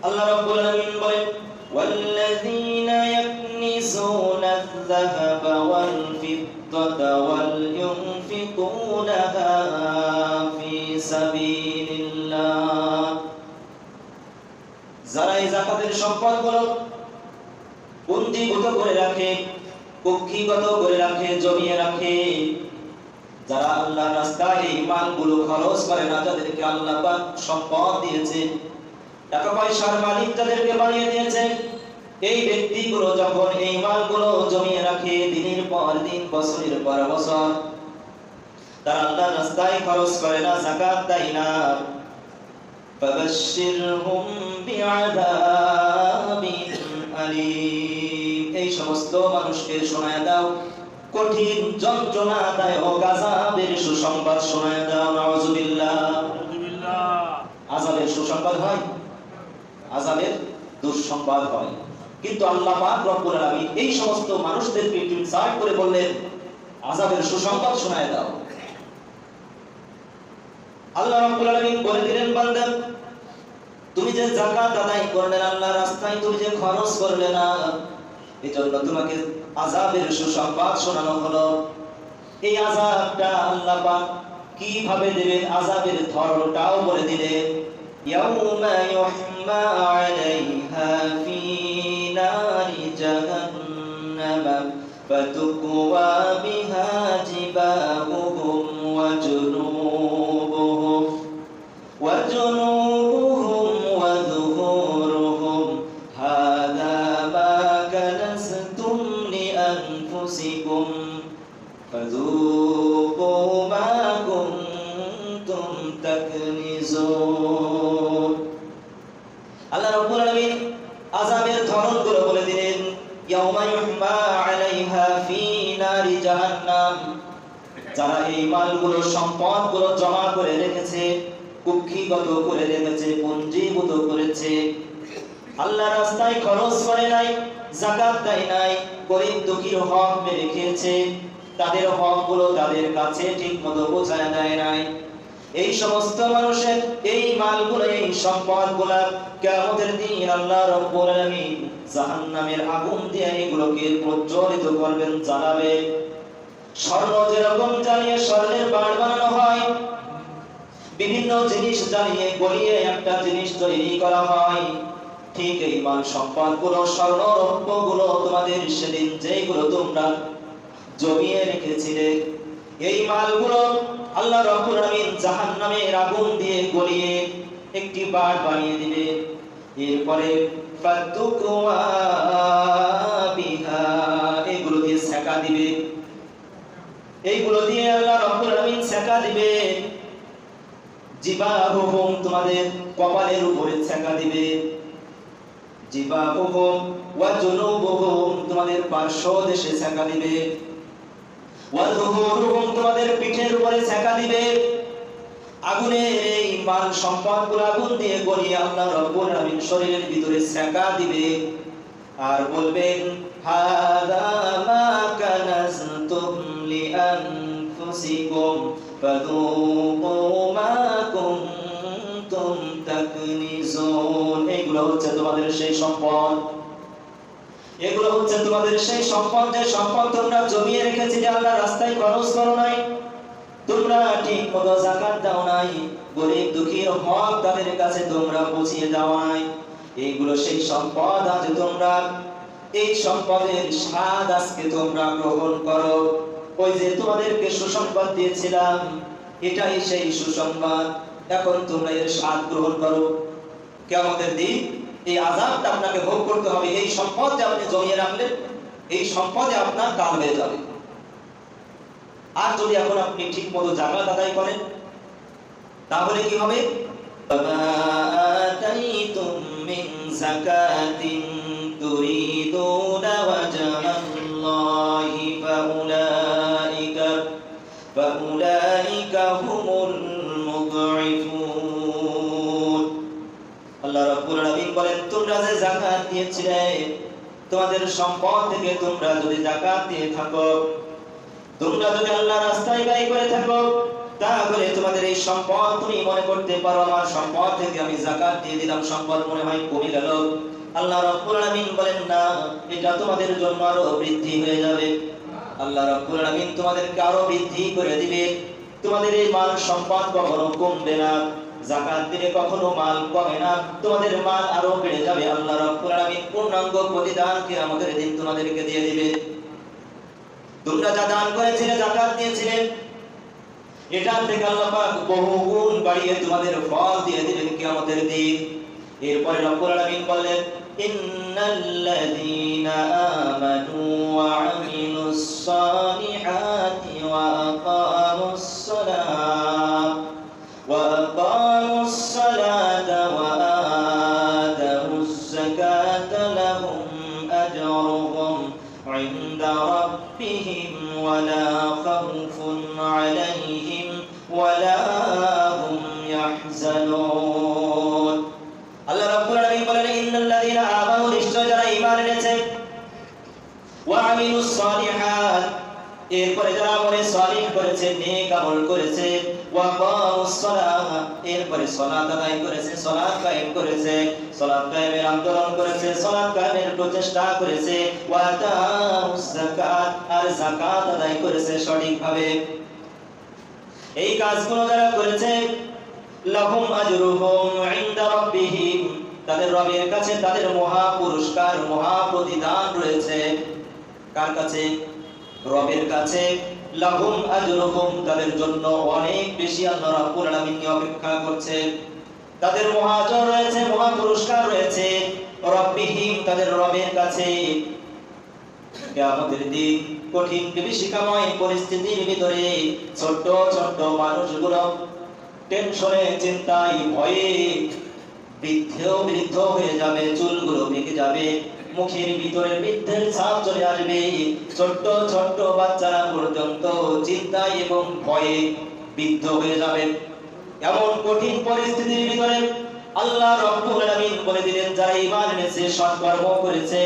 আল্লাহ রাব্বুল আলামিন বলেন ওয়াল্লাযীনা ইয়াকনিজুনা আয-যাহাবা ওয়াল ফিদ্দাতা ওয়াল ইউনফিকুনাহা ফি সাবিলিল্লাহ। যারা এই যাকাতের সম্পদগুলো পুঞ্জীভূত করে রাখে, কুক্ষিগত করে রাখে, জমিয়ে রাখে, যারা আল্লাহর রাস্তায় এই মালগুলো খরচ করে না, যাদেরকে আল্লাহ পাক সম্পদ দিয়েছে, টাকা পয়সার মালিক যাদেরকে বানিয়ে দিয়েছে, এই ব্যক্তিগুলো যখন এই মালগুলো জমিয়ে রাখে দিনের পর দিন, বছরের পর বছর, তারা আল্লাহর রাস্তায় খরচ করে না, যাকাত দেয় না, ফাবাশশিরহুম বিআযাবিন আলীম, এই সমস্ত মানুষকে শোনায় দাও কঠিন যন্ত্রণাদায়ক আযাবের সুসংবাদ শোনায় দাও। নাউযুবিল্লাহ। আযাবের সুসংবাদ হয়, আযাবের দুঃসংবাদ হয়, কিন্তু আল্লাহ পাক রব্বুল আলামিন এই সমস্ত মানুষদেরকে ইনসাইট করে বললেন আযাবের সুসংবাদ শোনায় দাও। আল্লাহ রাব্বুল আলামিন বলে দিলেন, বান্দা তুমি যে যাকাত আদায় করলে না, আল্লাহর রাস্তায় তুমি যে খরচ করলে না, এজন্য তোমাকে আযাবের সুসংবাদ শোনানো হলো। এই আযাবটা আল্লাহ পাক কিভাবে দিবেন, আযাবের ধরনটাও বলে দিলেন। ইয়াউমা ইউহমা আলাইহা ফি নারি জাহান্নাম ফাতুকওয়া বিহা জিবাহুহুম ওয়া জুনুবুহুম ওয়া যুহুরুহুম হাযা মা কানাসতুম লিআনফুসিকুম ফাযূকু মা কুনতুম তাকনিজুন। আল্লাহ রাব্বুল আলামিন আযাবের ধরনগুলো বলে দিলেন। ইয়াউমা ইউহমা আলাইহা ফি নারি জাহান্নাম, যারা এই মালগুলো সম্পদগুলো জমা করে রেখেছে, কুক্ষিগত করে রেখেছে, পুঞ্জীভূত করেছে, আল্লাহর রাস্তায় খরচ করে নাই, যাকাত দেয় নাই, গরীব দুঃখীর হক মেরে খেয়েছে, তাদের হকগুলো তাদের কাছে ঠিকমতো পৌঁছায় দেয় নাই, এই সমস্ত মানুষের এই মালগুলো, এই সম্পদগুলো কিয়ামতের দিন আল্লাহ রাব্বুল আলামিন জাহান্নামের আগুন দিয়ে এগুলোকে প্রজ্বলিত করবেন, জ্বালাবে। স্বর্ণ যেরকম জ্বালিয়ে স্বর্ণের বাড় বানানো হয়, বিভিন্ন জিনিস জ্বালিয়ে গলিয়ে একটা জিনিস তৈরি করা হয়, ঠিক এই মাল সম্পদগুলো, স্বর্ণ রৌপ্যগুলো তোমাদের সেদিন যেগুলো তোমরা জমিয়ে রেখেছিলে, এই মালগুলো আল্লাহ রাব্বুল আলামিন জাহান্নামের আগুন দিয়ে গলিয়ে একটি বাড় বানিয়ে দিবে। এরপরে ফাতুকওয়া বিহা, এগুলো দিয়ে সেকা দিবে, এইগুলো দিয়ে আল্লাহ রাব্বুল আলামিন সেকা দিবে। জিবাহুহুম, তোমাদের কপালের উপরে সেকা দিবে। জিবাহুহুম ওয়া জুনুবুহুম, তোমাদের পার্শ্ব দেশে সেকা দিবে। ওয়া যুহুরুহুম, তোমাদের পিঠের উপরে সেকা দিবে। আগুনের এই মাল সম্পদগুলো আগুন দিয়ে গলিয়ে আল্লাহ রাব্বুল আলামিন শরীরের ভিতরে সেকা দিবে, আর বলবেন হাযা মা কানাজতুম লিআনফুসিকুম ফাযূকু মা কুনতুম তাকনিজুন। এগুলো হচ্ছে তোমাদের সেই সম্পদ, এগুলো হচ্ছে তোমাদের সেই সম্পদ, যে সম্পদ তোমরা জমিয়ে রেখেছিলে, আল্লাহর রাস্তায় খরচ করো নাই, তোমরা ঠিক মতো যাকাত দাও নাই, গরীব দুঃখীর হক তাদের কাছে তোমরা পৌঁছিয়ে দাও নাই। এইগুলো সেই সম্পদ, আজ তোমরা এই সম্পদের স্বাদ আজকে তোমরা গ্রহণ করো। ওই যে তোমাদেরকে সুসংবাদ দিয়েছিলাম, এটাই সেই সুসংবাদ, এখন তোমরা এর স্বাদ গ্রহণ করো। কিয়ামতের দিন এই আযাবটা আপনাকে ভোগ করতে হবে। এই সম্পদ যে আপনি জমিয়ে রাখলেন, এই সম্পদে আপনার কাল হয়ে যাবে। আর যদি এখন আপনি ঠিক মতো যাকাত আদায় করেন, তাহলে কি হবে? মা আতাইতুম মিন যাকাতিন তুরিদুনা ওয়াজহাল্লাহি ফাউলাইকা হুমুল মুদঈফুন। আল্লাহ রাব্বুল আলামিন বলেন, তোমরা যে যাকাত দিয়েছিলে, তোমাদের সম্পদ থেকে তোমরা যদি যাকাত দিয়ে থাকো, তোমরা যদি আল্লাহর রাস্তায় ব্যয় করে থাকো, তাহলে তোমাদের এই সম্পদ তুমি মনে করতে পারো আমার সম্পদ থেকে আমি যাকাত দিয়ে দিলাম, সম্পদ মনে হয় কমে গেল। আল্লাহ রাব্বুল আলামিন বলেন না, এটা তোমাদের জন্য আরো বৃদ্ধি হয়ে যাবে। আল্লাহ রাব্বুল আলামিন তোমাদেরকে আরো বৃদ্ধি করে দিবে। তোমাদের এই মাল সম্পদ কখনো কমবে না, যাকাত দিলে কখনো মাল কমে না, তোমাদের মাল আরো বেড়ে যাবে। আল্লাহ রাব্বুল আলামিন পূর্ণাঙ্গ প্রতিদান কিয়ামতের দিন তোমাদেরকে দিয়ে দিবে। তোমরা যা দান করেছিলে, যাকাত দিয়েছিলে, এটা থেকে আল্লাহ পাক বহুগুণ বাড়িয়ে তোমাদের ফল দিয়ে দিবেন কিয়ামতের দিন। এরপরে রব্বুল আলামিন বললেন, ইন্নাল্লাযীনা আমানু ওয়া আমিলুস সালিহাতি ওয়া আকামুস সালাতা ওয়া আতাউজ যাকাতা লাহুম আজরুহুম ইনদা রাব্বিহিম ওয়া লা খাউফুন আলাইহিম ওয়া লা হুম ইয়াহজানুন। আল্লাহ রাব্বুল আলামিন বলেন, ইন্নাল্লাযীনা আমানু, নিশ্চয় যারা ঈমান এনেছে, ওয়া আমিলুস সালিহাত, এরপরে যারা আমলে সালিহ করেছে, নেক আমল করেছে, ওয়া কামুস সালাহ, এরপরে সালাত আদায় করেছে, সালাত কায়েম করেছে, সালাত কায়েমের আন্দোলন করেছে, সালাত কায়েমের প্রচেষ্টা করেছে, ওয়া আতাউজ যাকাত, আর যাকাত আদায় করেছে সঠিকভাবে। এই কাজগুলো যারা করেছে, লাহুম আজরুহুম ইনদা রাব্বিহিম, তাদের রবের কাছে তাদের মহা পুরস্কার, মহা প্রতিদান রয়েছে। কার কাছে? রবের কাছে। লাহুম আজরুহুম, তাদের জন্য অনেক বেশি আল্লাহ রাব্বুল আলামিন অপেক্ষা করছে। তাদের মহা আজর রয়েছে, মহা পুরস্কার রয়েছে রাব্বিহিম, তাদের রবের কাছে। কিয়ামতের দিন কঠিন বিভীষিকাময় পরিস্থিতির ভিতরে ছোট ছোট মানুষগুলো টেনশনে, চিন্তায়, ভয়ে বৃদ্ধ হয়ে যাবে, চুলগুলো ভেঙে যাবে, মুখের ভিতরে বৃদ্ধের ছাপ চলে আসবে। ছোট্ট ছোট্ট বাচ্চারা পর্যন্ত চিন্তায় এবং ভয়ে বৃদ্ধ হয়ে যাবে। এমন কঠিন পরিস্থিতির ভিতরে আল্লাহ রাব্বুল আলামিন বলে দিলেন, যারা ঈমান এনেছে, সৎকর্ম করেছে,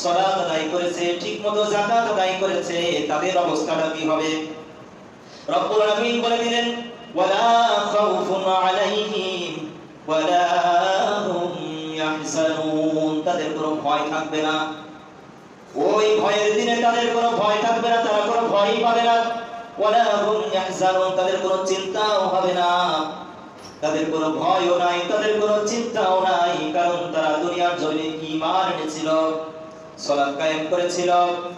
সালাত আদায় করেছে, ঠিকমতো যাকাত আদায় করেছে, তাদের অবস্থাটা কি হবে? রব্বুল আলামিন বলে দিলেন, ওয়ালা খাউফুন আলাইহিম ওয়ালা হুম ইয়াহজানুন, তাদের কোনো ভয় থাকবে না। ওই ভয়ের দিনে তাদের কোনো ভয় থাকবে না, তারা কোনো ভয়ই পাবে না। ওয়ালা হুম ইয়াহজানুন, তাদের কোনো চিন্তাও হবে না, তাদের কোনো ভয়ও নাই, তাদের কোনো চিন্তাও নাই, কারণ তারা দুনিয়ার জমিনে ঈমান এনেছিল, সালাত কায়েম করেছিল,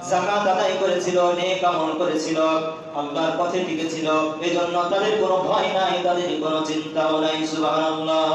যাকাত আদায় করেছিল, নেক আমল করেছিল, আল্লাহর পথে টিকেছিল। এজন্য তাদের কোনো ভয় নাই, তাদের কোনো চিন্তাও নাই। সুবহানাল্লাহ।